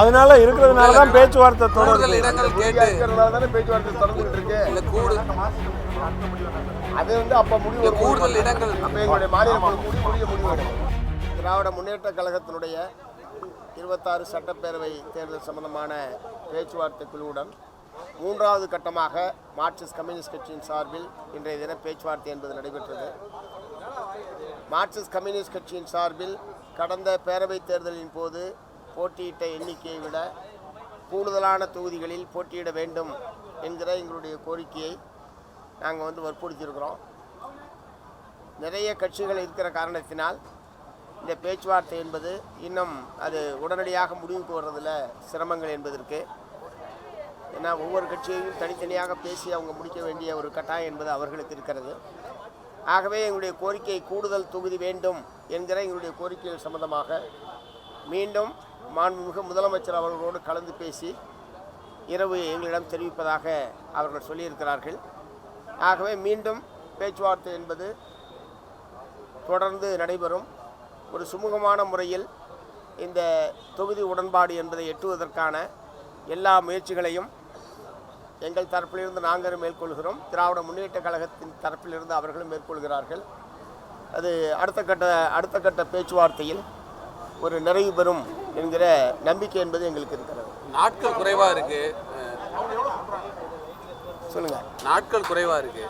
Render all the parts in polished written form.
அதனால இருக்கிறதுனால தான் பேச்சுவார்த்தை தொடர்ந்து பேச்சுவார்த்தை தொடர்ந்துட்டு இருக்கு. அது வந்து அப்ப முடிவு கூடுதல் இடங்கள் அப்ப எங்களுடைய மாநில முடிவு. திராவிட முன்னேற்ற கழகத்தினுடைய 26 சட்டப்பேரவை தேர்தல் சம்பந்தமான பேச்சுவார்த்தை குழுவுடன் 3வது கட்டமாக மார்க்சிஸ்ட் கம்யூனிஸ்ட் கட்சியின் சார்பில் இன்றைய தின பேச்சுவார்த்தை என்பது நடைபெற்றது. மார்க்சிஸ்ட் கம்யூனிஸ்ட் கட்சியின் சார்பில் கடந்த பேரவை தேர்தலின் போது போட்டியிட்ட எண்ணிக்கையை விட கூடுதலான தொகுதிகளில் போட்டியிட வேண்டும் என்கிற எங்களுடைய கோரிக்கையை நாங்கள் வற்புறுத்தியிருக்கிறோம். நிறைய கட்சிகள் இருக்கிற காரணத்தினால் இந்த பேச்சுவார்த்தை என்பது இன்னும் அது உடனடியாக முடிவுக்கு வர்றதில் சிரமங்கள் என்பதற்கு, ஏன்னா ஒவ்வொரு கட்சியையும் தனித்தனியாக பேசி அவங்க முடிக்க வேண்டிய ஒரு கட்டாயம் என்பது அவர்களுக்கு இருக்கிறது. ஆகவே எங்களுடைய கோரிக்கை கூடுதல் தொகுதி வேண்டும் என்கிற எங்களுடைய கோரிக்கைகள் சம்பந்தமாக மீண்டும் மாண்புமிகு முதலமைச்சர் அவர்களோடு கலந்து பேசி இரவு எங்களிடம் தெரிவிப்பதாக அவர்கள் சொல்லியிருக்கிறார்கள். ஆகவே மீண்டும் பேச்சுவார்த்தை என்பது தொடர்ந்து நடைபெறும். ஒரு சுமூகமான முறையில் இந்த தொகுதி உடன்பாடு என்பதை எட்டுவதற்கான எல்லா முயற்சிகளையும் எங்கள் தரப்பிலிருந்து நாங்கள் மேற்கொள்கிறோம். திராவிட முன்னேற்ற கழகத்தின் தரப்பிலிருந்து அவர்களும் மேற்கொள்கிறார்கள். அது அடுத்த கட்ட பேச்சுவார்த்தையில் ஒரு நிறைவு பெறும் என்கிற நம்பிக்கை என்பது எங்களுக்கு இருக்கிறது. நாட்கள் குறைவாக இருக்குது, சொல்லுங்கள். நாட்கள் குறைவாக இருக்குது,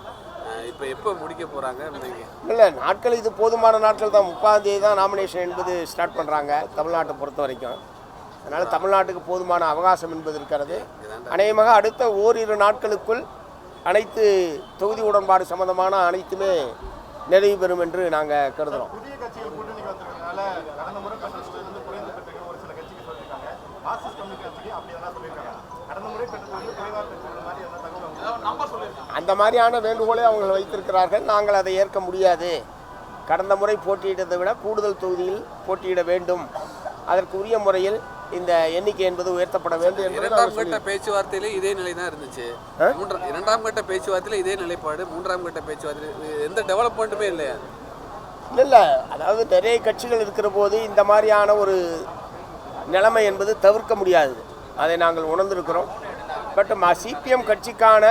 இப்போ எப்போ முடிக்க போகிறாங்க? இல்லை, நாட்கள் இது போதுமான நாட்கள் தான். 30ஆம் தேதி தான் நாமினேஷன் என்பது ஸ்டார்ட் பண்ணுறாங்க தமிழ்நாட்டை பொறுத்த வரைக்கும். அதனால் தமிழ்நாட்டுக்கு போதுமான அவகாசம் என்பது இருக்கிறது. அநேகமாக அடுத்த ஓரிரு நாட்களுக்குள் அனைத்து தொகுதி உடன்பாடு சம்பந்தமான அனைத்துமே நிறைவு பெறும் என்று நாங்கள் கருதுகிறோம். அந்த மாதிரியான வேண்டுகோளை அவங்க வைத்திருக்கிறார்கள். நாங்கள் அதை ஏற்க முடியாது. கடந்த முறை போட்டியிட்டதை விட கூடுதல் தொகுதியில் போட்டியிட வேண்டும், அதற்கு உரிய முறையில் இந்த எண்ணிக்கை என்பது உயர்த்தப்பட வேண்டும் என்று 2ஆம் கட்ட பேச்சுவார்த்தையிலே இதே நிலை தான் இருந்துச்சு. 2ஆம் கட்ட பேச்சுவார்த்தையில் இதே நிலைப்பாடு. 3ஆம் கட்ட பேச்சுவார்த்தையில் எந்த டெவலப்மெண்ட்டுமே இல்லையா? இல்லை, அதாவது நிறைய கட்சிகள் இருக்கிற போது இந்த மாதிரியான ஒரு நிலைமை என்பது தவிர்க்க முடியாது. அதை நாங்கள் உணர்ந்திருக்கிறோம். பட் சிபிஎம் கட்சிக்கான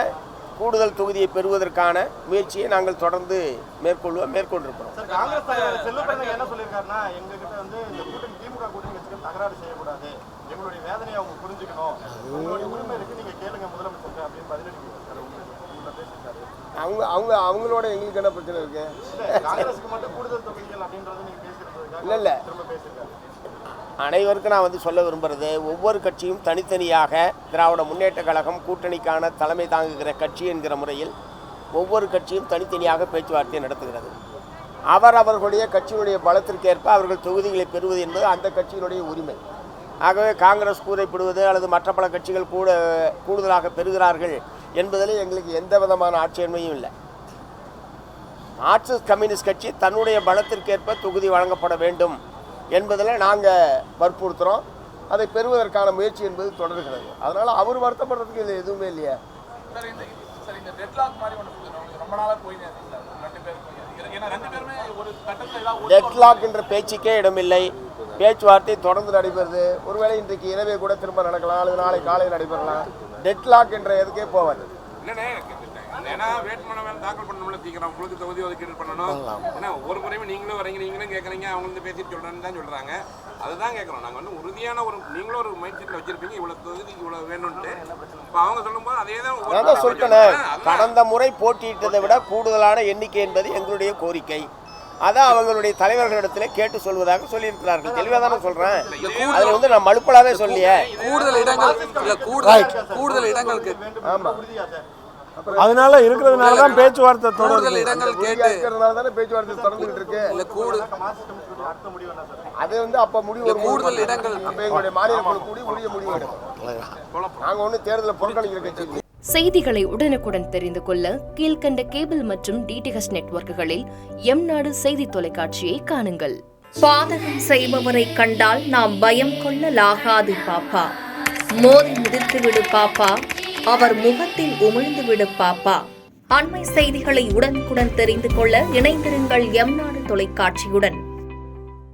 கூடுதல் தொகுதியை பெறுவதற்கான முயற்சியை நாங்கள் தொடர்ந்து மேற்கொண்டிருக்கிறோம். அவங்களோட எங்களுக்கு என்ன பிரச்சனை இருக்கு? இல்லை, அனைவருக்கும் நான் சொல்ல விரும்புகிறது, ஒவ்வொரு கட்சியும் தனித்தனியாக திராவிட முன்னேற்ற கழகம் கூட்டணிக்கான தலைமை தாங்குகிற கட்சி என்கிற முறையில் ஒவ்வொரு கட்சியும் தனித்தனியாக பேச்சுவார்த்தையை நடத்துகிறது. அவர்களுடைய கட்சியினுடைய பலத்திற்கேற்ப அவர்கள் தொகுதிகளை பெறுவது என்பது அந்த கட்சியினுடைய உரிமை. ஆகவே காங்கிரஸ் கூரைப்படுவது அல்லது மற்ற பல கட்சிகள் கூடுதலாக பெறுகிறார்கள் என்பதில் எங்களுக்கு எந்த விதமான ஆட்சேபனையும் இல்லை. மார்க்சிஸ்ட் கம்யூனிஸ்ட் கட்சி தன்னுடைய பலத்திற்கேற்ப தொகுதி வழங்கப்பட வேண்டும் என்பதில் நாங்கள் வற்புறுத்துகிறோம். அதை பெறுவதற்கான முயற்சி என்பது தொடர்கிறது. அதனால் அவர் வருத்தப்படுறதுக்கு இது எதுவுமே இல்லையா? டெட்லாக் என்ற பேச்சுக்கே இடமில்லை. பேச்சுவார்த்தை தொடர்ந்து நடைபெறுது. ஒருவேளை இன்றைக்கு இரவே கூட திரும்ப நடக்கலாம், அல்லது நாளை காலை நடைபெறலாம். டெட்லாக் என்ற எதுக்கே போவாது. ஏன்னா வேட்புமனு வேலை தாக்கல் பண்ணணும்ல, தீக்கிறோம் உங்களுக்கு தொகுதி ஒதுக்கீடு பண்ணணும். ஏன்னா ஒவ்வொரு முறையும் நீங்களும் வரீங்க, நீங்களும் கேட்குறீங்க, அவங்க வந்து பேசிட்டு சொல்கிறேன்னு தான் சொல்கிறாங்க. அதுதான் கேட்குறோம். நாங்கள் உறுதியான நீங்களும் ஒரு மைண்ட் செட்டில் வச்சுருப்பீங்க, இவ்வளோ தொகுதி இவ்வளோ வேணும்ட்டு. இப்போ அவங்க சொல்லும்போது அதே தான் சொல்லிட்டேன். கடந்த முறை போட்டியிட்டதை விட கூடுதலான எண்ணிக்கை என்பது எங்களுடைய கோரிக்கை. அதான் அவங்களுடைய தலைவர்களிடத்தில் கேட்டு சொல்வதாக சொல்லியிருக்கிறார்கள். தெளிவாக தானே சொல்கிறேன். அதில் நான் மலுப்பலாவே சொல்லியே கூடுதல் இடங்களுக்கு. ஆமாம், அதனால இருக்கிறதுனால தான் பேச்சுவார்த்தை தொடர்ந்து இருக்கிறதுனால தானே பேச்சுவார்த்தை தொடர்ந்துகிட்டு இருக்கு. அது அப்ப முடிவு கூடுதல் இடங்கள் அப்ப எங்களுடைய மாநில குழு கூடி உரிய முடிவு எடுக்கும். நாங்க ஒன்றும் தேர்தலில் புறக்கணிக்கிற கட்சி. செய்திகளை உடனுக்குடன் தெரிந்து கொள்ள கீழ்கண்ட கேபிள் மற்றும் டிடிஹெச் நெட்வொர்க்குகளில் எம்நாடு செய்தி தொலைக்காட்சியை காணுங்கள். பாதகம் செய்பவரை கண்டால் நாம் பயம் கொள்ளலாகாது பாப்பா. மோதி மிதித்து விடு பாப்பா, அவர் முகத்தில் உமிழ்ந்து விடு பாப்பா. அண்மை செய்திகளை உடனுக்குடன் தெரிந்து கொள்ள இணைந்திருங்கள் எம்நாடு தொலைக்காட்சியுடன்.